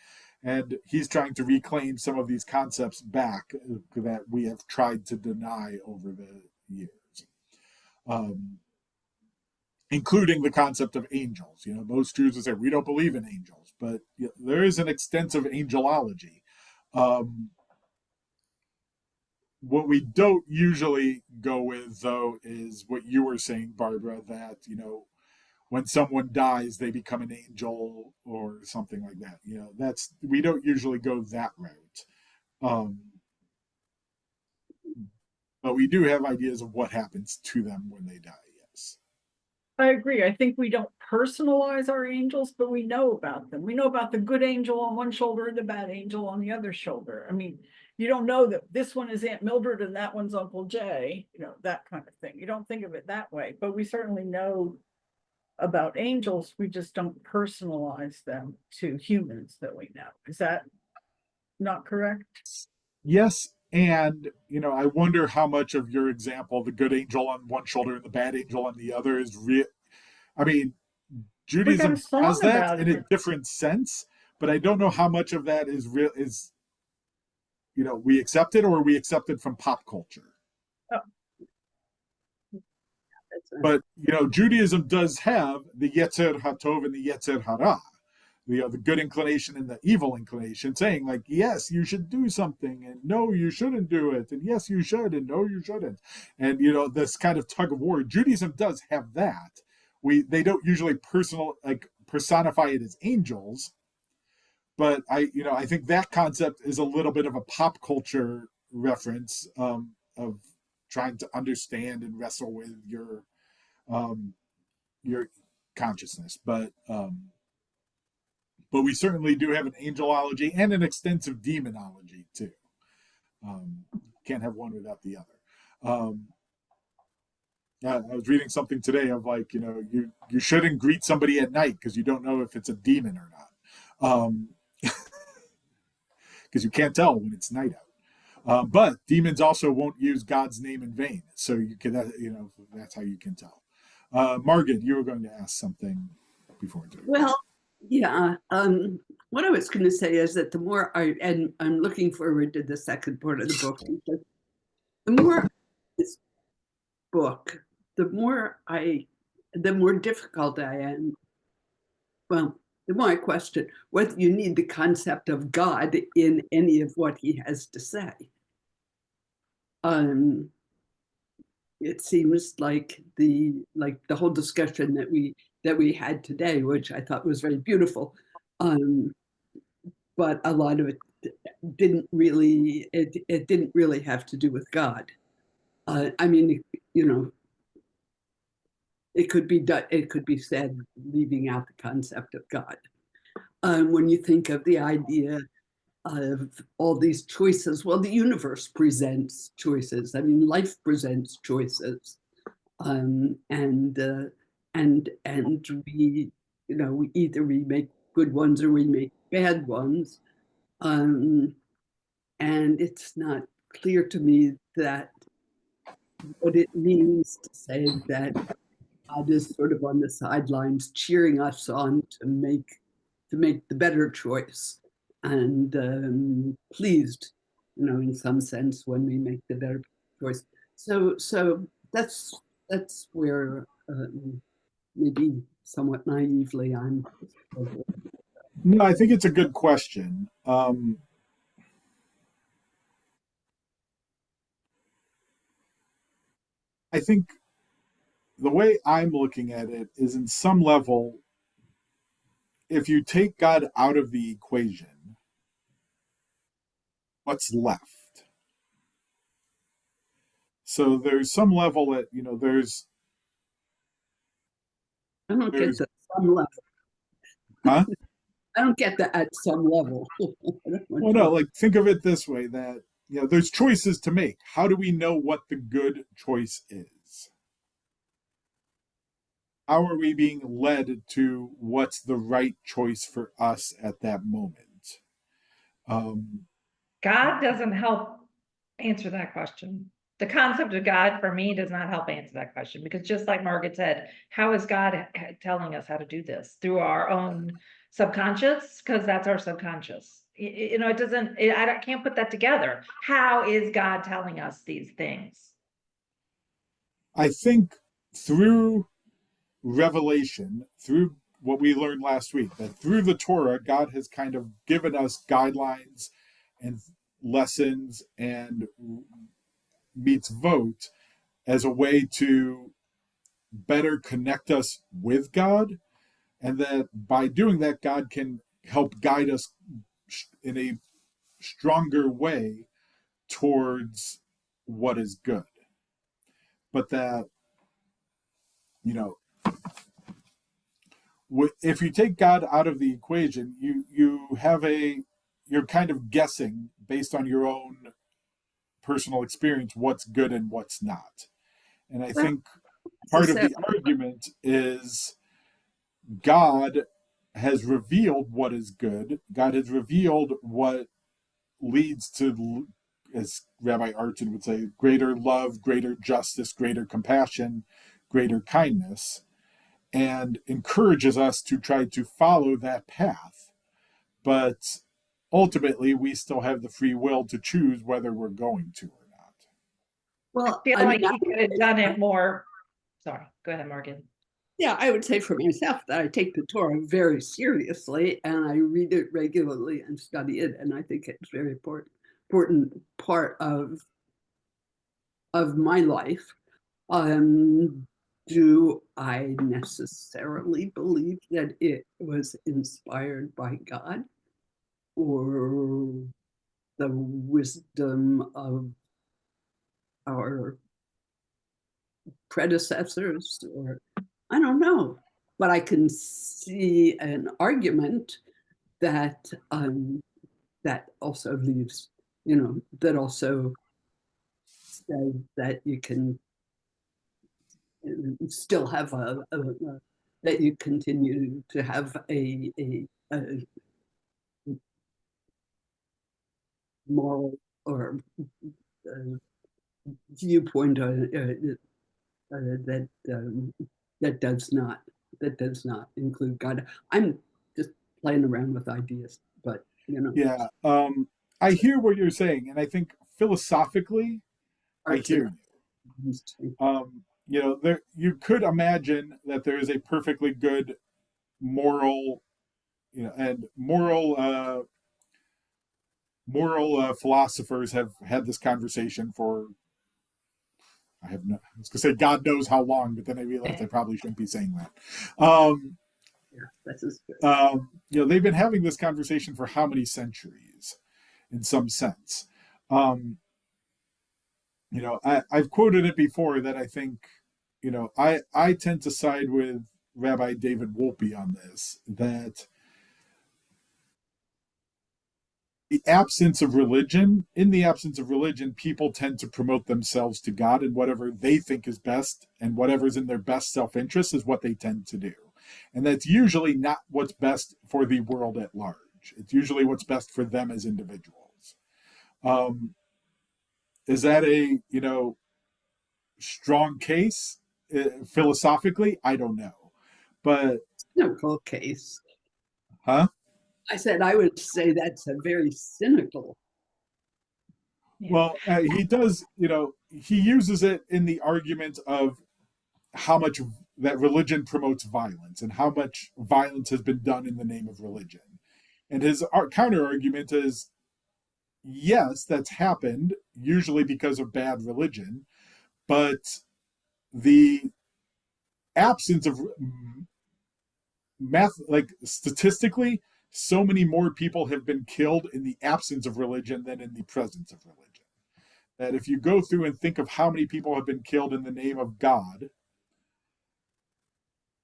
And he's trying to reclaim some of these concepts back that we have tried to deny over the years. Including the concept of angels. Most Jews will say, we don't believe in angels, but there is an extensive angelology. What we don't usually go with, though, is what you were saying, Barbara, that, when someone dies, they become an angel or something like that. We don't usually go that route. But we do have ideas of what happens to them when they die, yes. I agree. I think we don't personalize our angels, but we know about them. We know about the good angel on one shoulder and the bad angel on the other shoulder. I mean, you don't know that this one is Aunt Mildred and that one's Uncle Jay, that kind of thing. You don't think of it that way, but we certainly know about angels. We just don't personalize them to humans that we know. Is that not correct? Yes. And, I wonder how much of your example, the good angel on one shoulder and the bad angel on the other, is real. I mean, Judaism has that in a different sense, but I don't know how much of that is real, we accept it or we accept it from pop culture. Oh. But, Judaism does have the Yetzer HaTov and the Yetzer Hara. The good inclination and the evil inclination, saying like, yes, you should do something, and no, you shouldn't do it, and yes, you should, and no, you shouldn't. And this kind of tug of war. Judaism does have that. They don't usually personify it as angels, but I think that concept is a little bit of a pop culture reference of trying to understand and wrestle with your consciousness, but we certainly do have an angelology and an extensive demonology too. Can't have one without the other. I was reading something today of like, you shouldn't greet somebody at night because you don't know if it's a demon or not. Because you can't tell when it's night out. But demons also won't use God's name in vain. So you can, that's how you can tell. Margaret, you were going to ask something before. Well, yeah. What I was going to say is that the more and I'm looking forward to the second part of the book, because the more this book, the more difficult I am. Well, the more I question whether you need the concept of God in any of what he has to say. It seems like the whole discussion that we had today, which I thought was very beautiful, but a lot of it didn't really have to do with God. I mean, it could be said leaving out the concept of God. When you think of the idea of all these choices, well, the universe presents choices. I mean, life presents choices, and we, either we make good ones or we make bad ones, and it's not clear to me that what it means to say that God is sort of on the sidelines cheering us on to make the better choice, and pleased, in some sense when we make the better choice. So that's where maybe somewhat naively I'm. No, I think it's a good question. I think the way I'm looking at it is, in some level, if you take God out of the equation, what's left? So there's some level that, I don't get there's, that some level. huh? I don't get that at some level. Well, no, like think of it this way, that, there's choices to make. How do we know what the good choice is? How are we being led to what's the right choice for us at that moment? God doesn't help answer that question. The concept of God for me does not help answer that question, because just like Margaret said, how is God telling us how to do this? Through our own subconscious? Because that's our subconscious. It doesn't, I can't put that together. How is God telling us these things? I think through revelation, through what we learned last week, that through the Torah, God has kind of given us guidelines and lessons and mitzvot as a way to better connect us with God. And that by doing that, God can help guide us in a stronger way towards what is good. But that, you know, if you take God out of the equation, you're kind of guessing based on your own personal experience what's good and what's not. And I think part of the argument is God has revealed what is good. God has revealed what leads to, as Rabbi Artson would say, greater love, greater justice, greater compassion, greater kindness, and encourages us to try to follow that path. But ultimately, we still have the free will to choose whether we're going to or not. Well, I feel like he could have done it more. Sorry, go ahead, Morgan. Yeah, I would say for myself that I take the Torah very seriously, and I read it regularly and study it, and I think it's a very important part of my life. Do I necessarily believe that it was inspired by God, or the wisdom of our predecessors, or I don't know, but I can see an argument that that also leaves, that also says that you can still have that you continue to have a moral or viewpoint that does not include God. I'm just playing around with ideas, but Yeah, I hear what you're saying, and I think philosophically, I hear you. There you could imagine that there is a perfectly good moral, and moral philosophers have had this conversation for, I was gonna say God knows how long, but then I realized I probably shouldn't be saying that. Yeah, that's just good. They've been having this conversation for how many centuries, in some sense. I've quoted it before that I think, I tend to side with Rabbi David Wolpe on this, that in the absence of religion, people tend to promote themselves to God, and whatever they think is best and whatever's in their best self-interest is what they tend to do. And that's usually not what's best for the world at large. It's usually what's best for them as individuals. Is that strong case philosophically. I don't know, but Cynical case. huh? I said I would say that's a very cynical. Well, he does. He uses it in the argument of how much that religion promotes violence and how much violence has been done in the name of religion. And his counter argument is, yes, that's happened, usually because of bad religion, but the absence of math, like statistically, so many more people have been killed in the absence of religion than in the presence of religion. That if you go through and think of how many people have been killed in the name of God,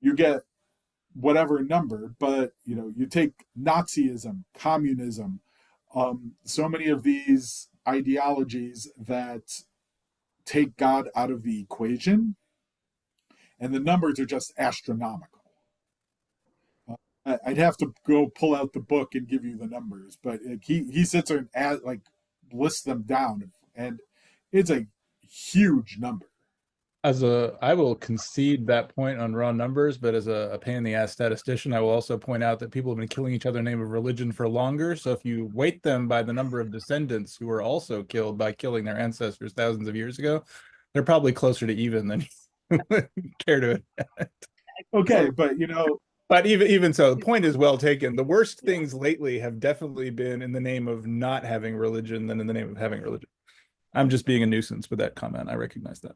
you get whatever number, but you take Nazism, communism, so many of these ideologies that take God out of the equation, and the numbers are just astronomical. I'd have to go pull out the book and give you the numbers, but he sits there and lists them down, and it's a huge number. I will concede that point on raw numbers, but as a pain in the ass statistician, I will also point out that people have been killing each other in the name of religion for longer. So if you weight them by the number of descendants who were also killed by killing their ancestors thousands of years ago, they're probably closer to even than you care to admit. Okay, but But even so, the point is well taken. The worst things lately have definitely been in the name of not having religion than in the name of having religion. I'm just being a nuisance with that comment. I recognize that.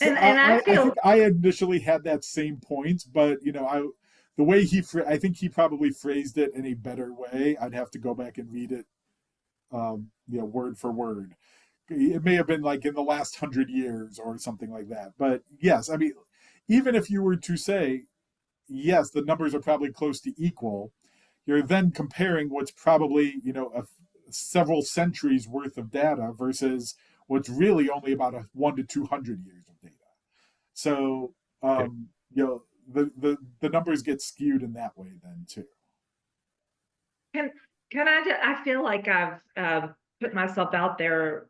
And I I feel think I initially had that same point, but the way I think he probably phrased it in a better way. I'd have to go back and read it, word for word. It may have been like in the last 100 years or something like that. But yes, I mean, even if you were to say, yes, the numbers are probably close to equal, you're then comparing what's probably, several centuries worth of data versus what's really only about 1 to 200 years of data. So, the numbers get skewed in that way then too. can I feel like I've put myself out there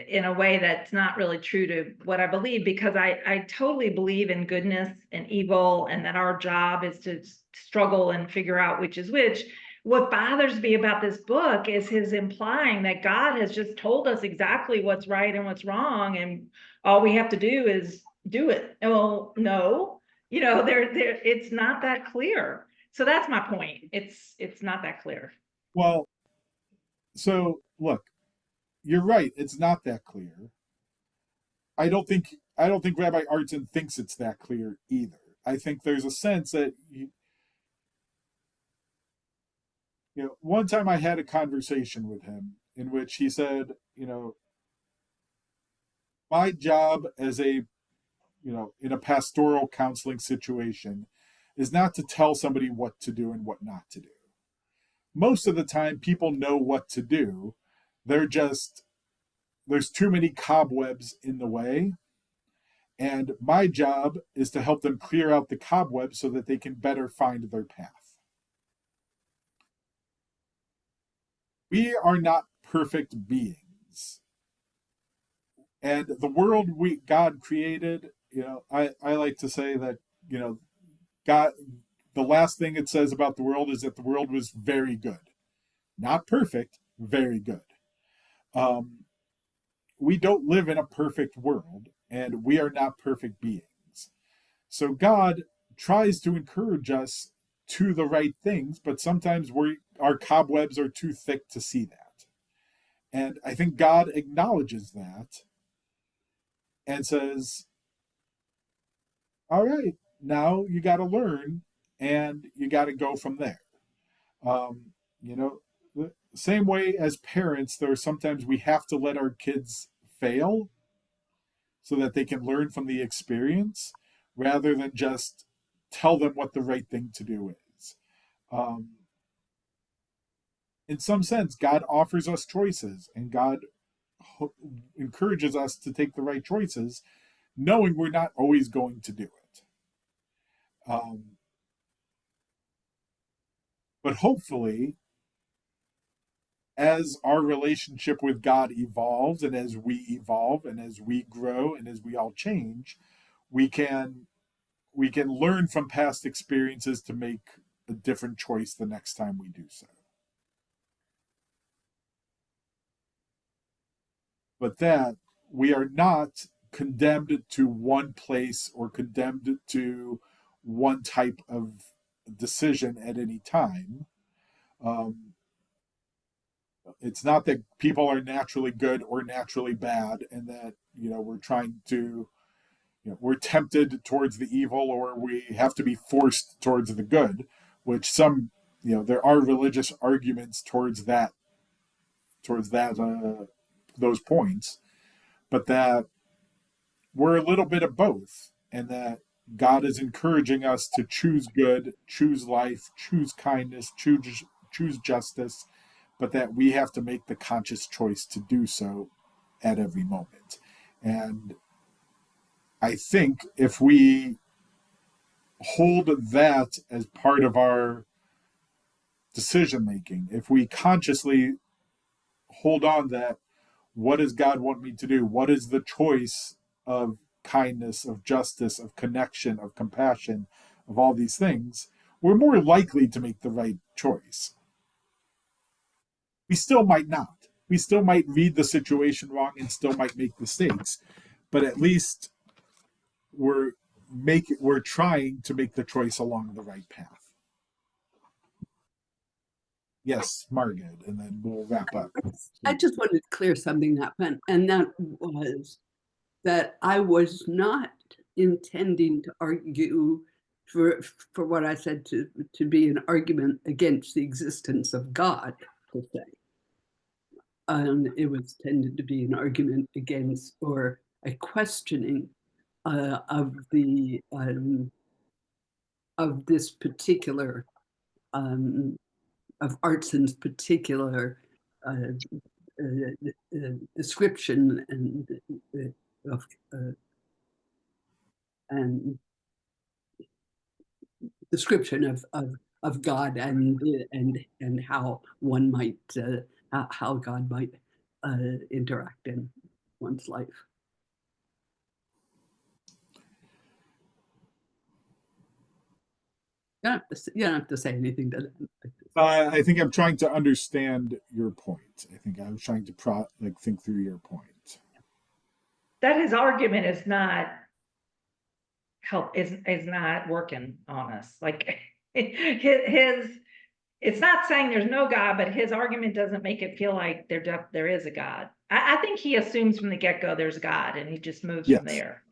in a way that's not really true to what I believe, because I totally believe in goodness and evil, and that our job is to struggle and figure out which is which. What bothers me about this book is his implying that God has just told us exactly what's right and what's wrong, and all we have to do is do it. Well, no, it's not that clear. So that's my point. It's not that clear. Well, so look, you're right. It's not that clear. I don't think Rabbi Artson thinks it's that clear either. I think there's a sense that one time I had a conversation with him in which he said, my job as in a pastoral counseling situation is not to tell somebody what to do and what not to do. Most of the time, people know what to do. There's too many cobwebs in the way. And my job is to help them clear out the cobwebs so that they can better find their path. We are not perfect beings. And the world God created, I like to say that, God, the last thing it says about the world is that the world was very good. Not perfect, very good. We don't live in a perfect world, and we are not perfect beings. So God tries to encourage us to the right things, but sometimes our cobwebs are too thick to see that. And I think God acknowledges that and says, all right, now you got to learn and you got to go from there. The same way as parents, there are sometimes we have to let our kids fail so that they can learn from the experience rather than just tell them what the right thing to do is. In some sense, God offers us choices, and God encourages us to take the right choices, knowing we're not always going to do it. But hopefully, as our relationship with God evolves, and as we evolve, and as we grow, and as we all change, we can learn from past experiences to make a different choice the next time we do so. But that we are not condemned to one place or condemned to one type of decision at any time. It's not that people are naturally good or naturally bad, and that we're trying to we're tempted towards the evil, or we have to be forced towards the good, which some there are religious arguments towards that those points, but that we're a little bit of both, and that God is encouraging us to choose good, choose life, choose kindness, choose justice, but that we have to make the conscious choice to do so at every moment. And I think if we hold that as part of our decision making, if we consciously hold on that, what does God want me to do? What is the choice of kindness, of justice, of connection, of compassion, of all these things? We're more likely to make the right choice. We still might not. We still might read the situation wrong and still might make mistakes, but at least we're trying to make the choice along the right path. Yes, Margaret, and then we'll wrap up. I just wanted to clear something up, and that was that I was not intending to argue for what I said to be an argument against the existence of God, per se. It was tended to be an argument against, or a questioning of this particular of Artson's particular description and description of God and how one might how God might interact in one's life. You don't have to say anything to them. I think I'm trying to understand your point. I think I was trying to think through your point. That his argument is not not working on us. Like his it's not saying there's no God, but his argument doesn't make it feel like there is a God. I think he assumes from the get-go there's God, and he just moves from there.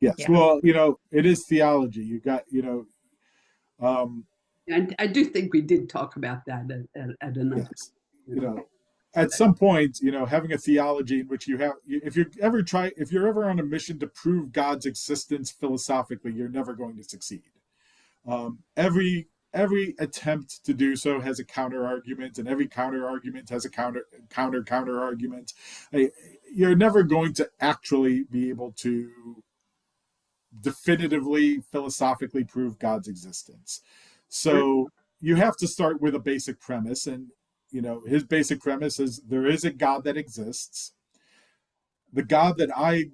Yes. Yeah. Well, it is theology. You got, and I do think we did talk about that at another. Yes. At some point, having a theology in which if you're ever on a mission to prove God's existence philosophically, you're never going to succeed. Every attempt to do so has a counter argument, and every counter argument has a counter argument. You're never going to actually be able to definitively philosophically prove God's existence. So you have to start with a basic premise, and his basic premise is there is a God that exists. The God that I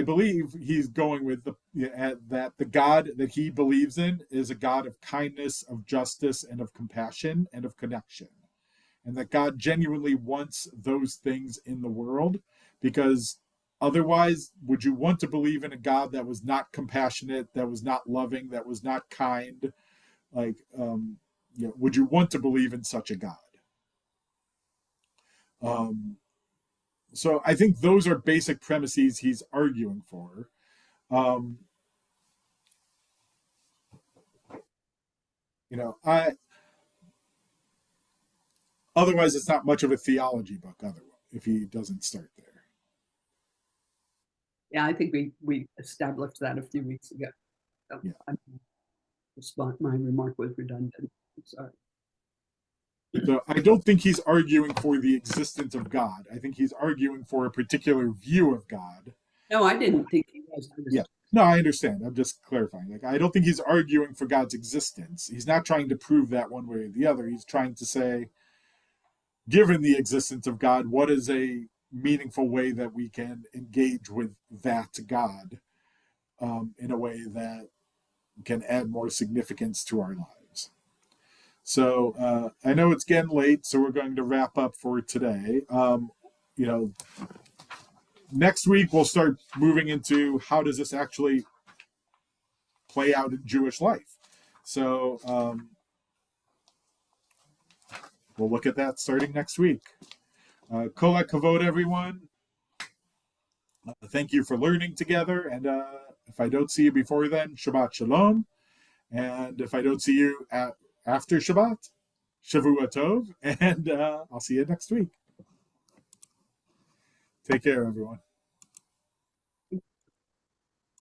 believe he's going with that the God that he believes in is a God of kindness, of justice, and of compassion, and of connection. And that God genuinely wants those things in the world, because otherwise, would you want to believe in a God that was not compassionate, that was not loving, that was not kind? Would you want to believe in such a God? So I think those are basic premises he's arguing for. Otherwise it's not much of a theology book. Otherwise, if he doesn't start there. Yeah, I think we established that a few weeks ago. So yeah. My remark was redundant. I'm sorry. So I don't think he's arguing for the existence of God. I think he's arguing for a particular view of God. No, I didn't think he was. Yeah. No, I understand. I'm just clarifying. I don't think he's arguing for God's existence. He's not trying to prove that one way or the other. He's trying to say, given the existence of God, what is a meaningful way that we can engage with that God in a way that can add more significance to our lives. So I know it's getting late, so we're going to wrap up for today. Next week we'll start moving into how does this actually play out in Jewish life. So we'll look at that starting next week. Kol hakavod, everyone. Thank you for learning together. And if I don't see you before then, Shabbat Shalom. And if I don't see you after Shabbat, Shavua Tov. And I'll see you next week. Take care, everyone.